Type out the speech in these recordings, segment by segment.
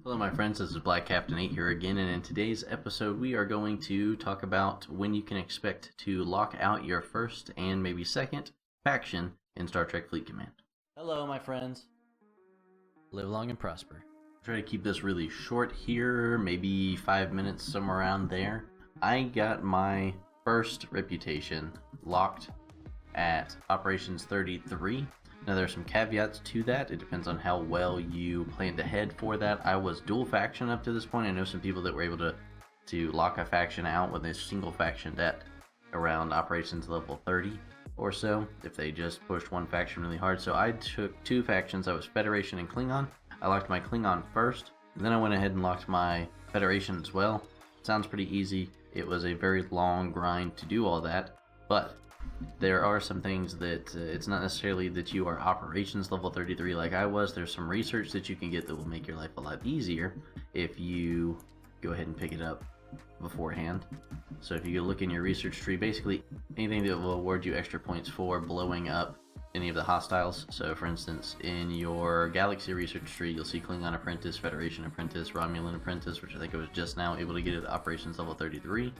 Hello my friends, this is 𝘂𝗶𝘁𝗵 here again, and in today's episode we are going to talk about when you can expect to lock out your first and maybe second faction in Star Trek Fleet Command. Hello my friends. Live long and prosper. Try to keep this really short here, maybe 5 minutes, somewhere around there. I got my first reputation locked at Operations 33. Now there are some caveats to that. It depends on how well you planned ahead for that. I was dual faction up to this point. I know some people that were able to lock a faction out with a single faction at around Operations level 30 or so, if they just pushed one faction really hard. So I took two factions. I was Federation and Klingon. I locked my Klingon first, and then I went ahead and locked my Federation as well. Sounds pretty easy. It was a very long grind to do all that, but there are some things that it's not necessarily that you are Operations level 33 like I was. There's some research that you can get that will make your life a lot easier if you go ahead and pick it up beforehand. So if you go look in your research tree, basically anything that will award you extra points for blowing up any of the hostiles. So for instance, in your Galaxy research tree, you'll see Klingon Apprentice, Federation Apprentice, Romulan Apprentice, which I think I was just now able to get at Operations level 33.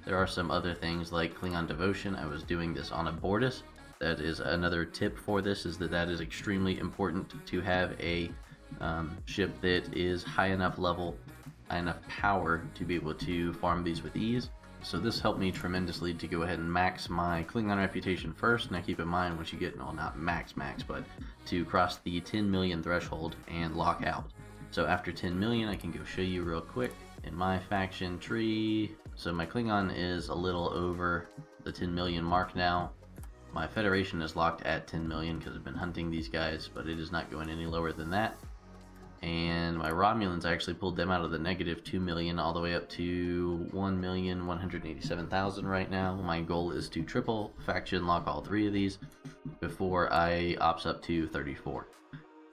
There are some other things like Klingon Devotion. I was doing this on a Bortus. That is another tip for this, is that is extremely important to have a ship that is high enough level, high enough power to be able to farm these with ease. So this helped me tremendously to go ahead and max my Klingon reputation first. Now keep in mind, once you get, well, not max, but to cross the 10 million threshold and lock out. So after 10 million, I can go show you real quick in my faction tree. So my Klingon is a little over the 10 million mark now. My Federation is locked at 10 million because I've been hunting these guys, but it is not going any lower than that. And my Romulans, I actually pulled them out of the negative 2 million all the way up to 1,187,000 right now. My goal is to triple faction lock all three of these before I ops up to 34.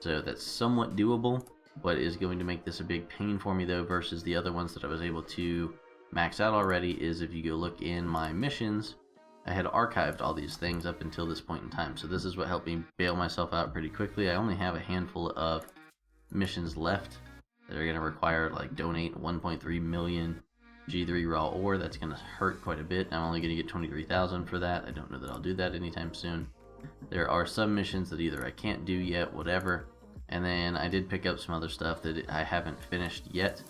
So that's somewhat doable. What is going to make this a big pain for me though versus the other ones that I was able to max out already is if you go look in my missions, I had archived all these things up until this point in time. So this is what helped me bail myself out pretty quickly. I only have a handful of missions left that are going to require like donate 1.3 million G3 raw ore. That's going to hurt quite a bit. I'm only going to get 23,000 for that. I don't know that I'll do that anytime soon. There are some missions that either I can't do yet, whatever. And then I did pick up some other stuff that I haven't finished yet,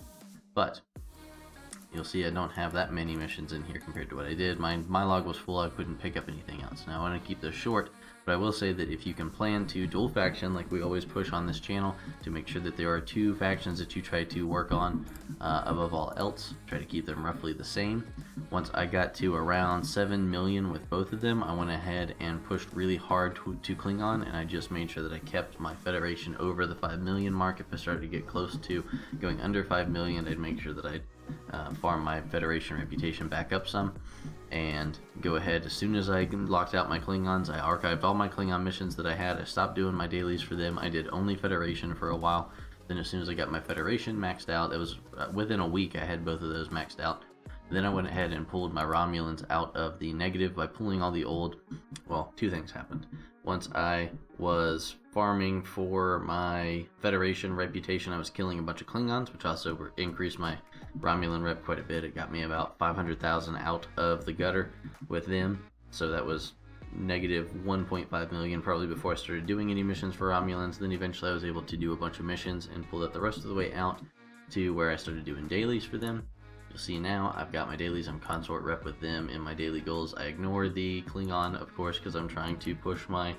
but you'll see I don't have that many missions in here compared to what I did. My log was full. I couldn't pick up anything else. Now I want to keep this short, but I will say that if you can plan to dual faction, like we always push on this channel, to make sure that there are two factions that you try to work on above all else, try to keep them roughly the same. Once I got to around 7 million with both of them, I went ahead and pushed really hard to Klingon, and I just made sure that I kept my Federation over the 5 million mark. If I started to get close to going under 5 million, I'd make sure that I'd farm my Federation reputation back up some and go ahead. As soon as I locked out my Klingons, I archived all my Klingon missions that I had. I stopped doing my dailies for them. I did only Federation for a while. Then as soon as I got my Federation maxed out, it was within a week I had both of those maxed out. Then I went ahead and pulled my Romulans out of the negative by pulling all the old, well, two things happened. Once I was farming for my Federation reputation, I was killing a bunch of Klingons, which also increased my Romulan rep quite a bit. It got me about 500,000 out of the gutter with them. So that was negative 1.5 million probably before I started doing any missions for Romulans. Then eventually I was able to do a bunch of missions and pull it the rest of the way out to where I started doing dailies for them. You'll see now I've got my dailies. I'm consort rep with them in my daily goals. I ignore the Klingon, of course, because I'm trying to push my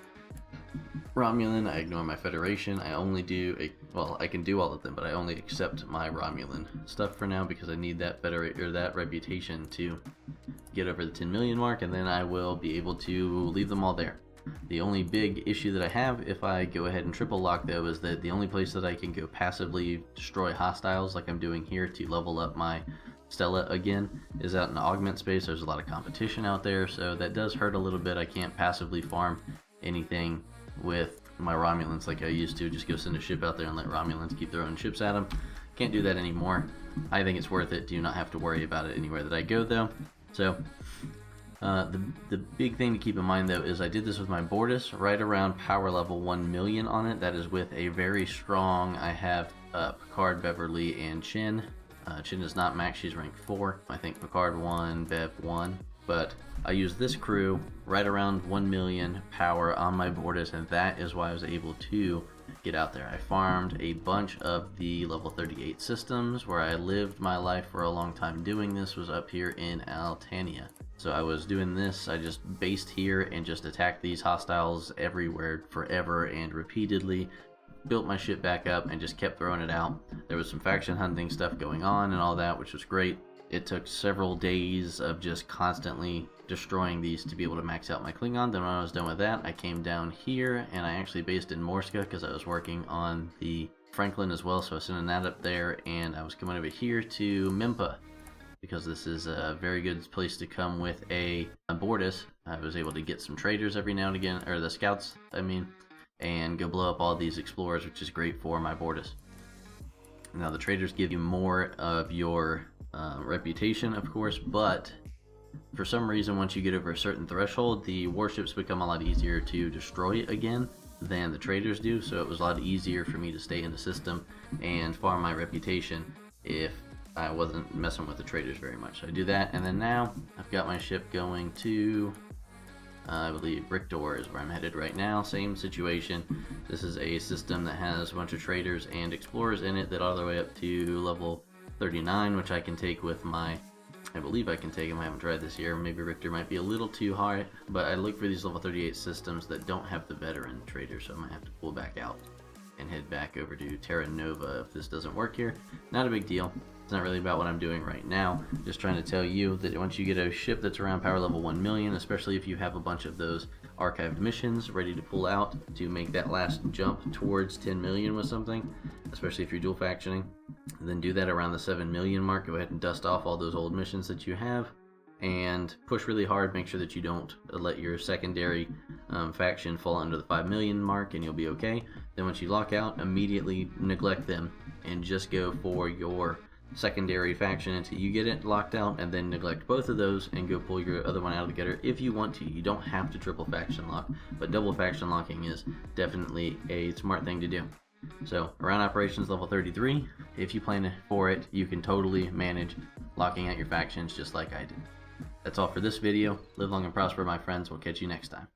Romulan. I ignore my Federation. I only do well, I can do all of them, but I only accept my Romulan stuff for now because I need that that reputation to get over the 10 million mark, and then I will be able to leave them all there. The only big issue that I have if I go ahead and triple lock though is that the only place that I can go passively destroy hostiles like I'm doing here to level up my Stella again is out in the augment space. There's a lot of competition out there, so that does hurt a little bit. I can't passively farm anything with my Romulans like I used to. Just go send a ship out there and let Romulans keep throwing ships at them. Can't do that anymore. I think it's worth it. Do not have to worry about it anywhere that I go though. So the big thing to keep in mind though is I did this with my Bortus right around power level 1 million on it. That is with a very strong, I have 𝗂𝗀𝗶𝘴, and 𝘁. 𝘁 is not max, she's rank 4. I think Picard 1, Bev 1. But I used this crew right around 1 million power on my Bortus, and that is why I was able to get out there. I farmed a bunch of the level 38 systems. Where I lived my life for a long time doing this was up here in Altania. So I was doing this, I just based here and just attacked these hostiles everywhere forever and repeatedly. Built my ship back up and just kept throwing it out. There was some faction hunting stuff going on and all that, which was great. It took several days of just constantly destroying these to be able to max out my Klingon. Then when I was done with that, I came down here and I actually based in 𝗂𝗶𝘁 because I was working on the Franklin as well, so I was sending that up there, and I was coming over here to 𝗰𝗵𝘁 because this is a very good place to come with a Bortus. I was able to get some traders every now and again, or the scouts, I mean, and go blow up all these explorers, which is great for my Bortus. Now the traders give you more of your reputation, of course, but for some reason once you get over a certain threshold, the warships become a lot easier to destroy again than the traders do, so it was a lot easier for me to stay in the system and farm my reputation if I wasn't messing with the traders very much. So I do that, and then now I've got my ship going to I believe 𝘂𝗶𝘁𝗵𝘁 is where I'm headed right now. Same situation. This is a system that has a bunch of traders and explorers in it that all the way up to level 39, which I can take with my, I believe I can take them. I haven't tried this year. Maybe Richter might be a little too high, but I look for these level 38 systems that don't have the veteran traders, so I might have to pull back out and head back over to 𝘂𝗶𝘁𝗵 if this doesn't work here. Not a big deal. It's not really about what I'm doing right now. Just trying to tell you that once you get a ship that's around power level 1 million, especially if you have a bunch of those archived missions ready to pull out to make that last jump towards 10 million with something, especially if you're dual factioning, then do that around the 7 million mark. Go ahead and dust off all those old missions that you have and push really hard. Make sure that you don't let your secondary faction fall under the 5 million mark, and you'll be okay. Then once you lock out, immediately neglect them and just go for your secondary faction until you get it locked out, and then neglect both of those and go pull your other one out of the getter if you want to. You don't have to triple faction lock, but double faction locking is definitely a smart thing to do. So around operations level 33, if you plan for it, you can totally manage locking out your factions just like I did. That's all for this video. Live long and prosper, my friends. We'll catch you next time.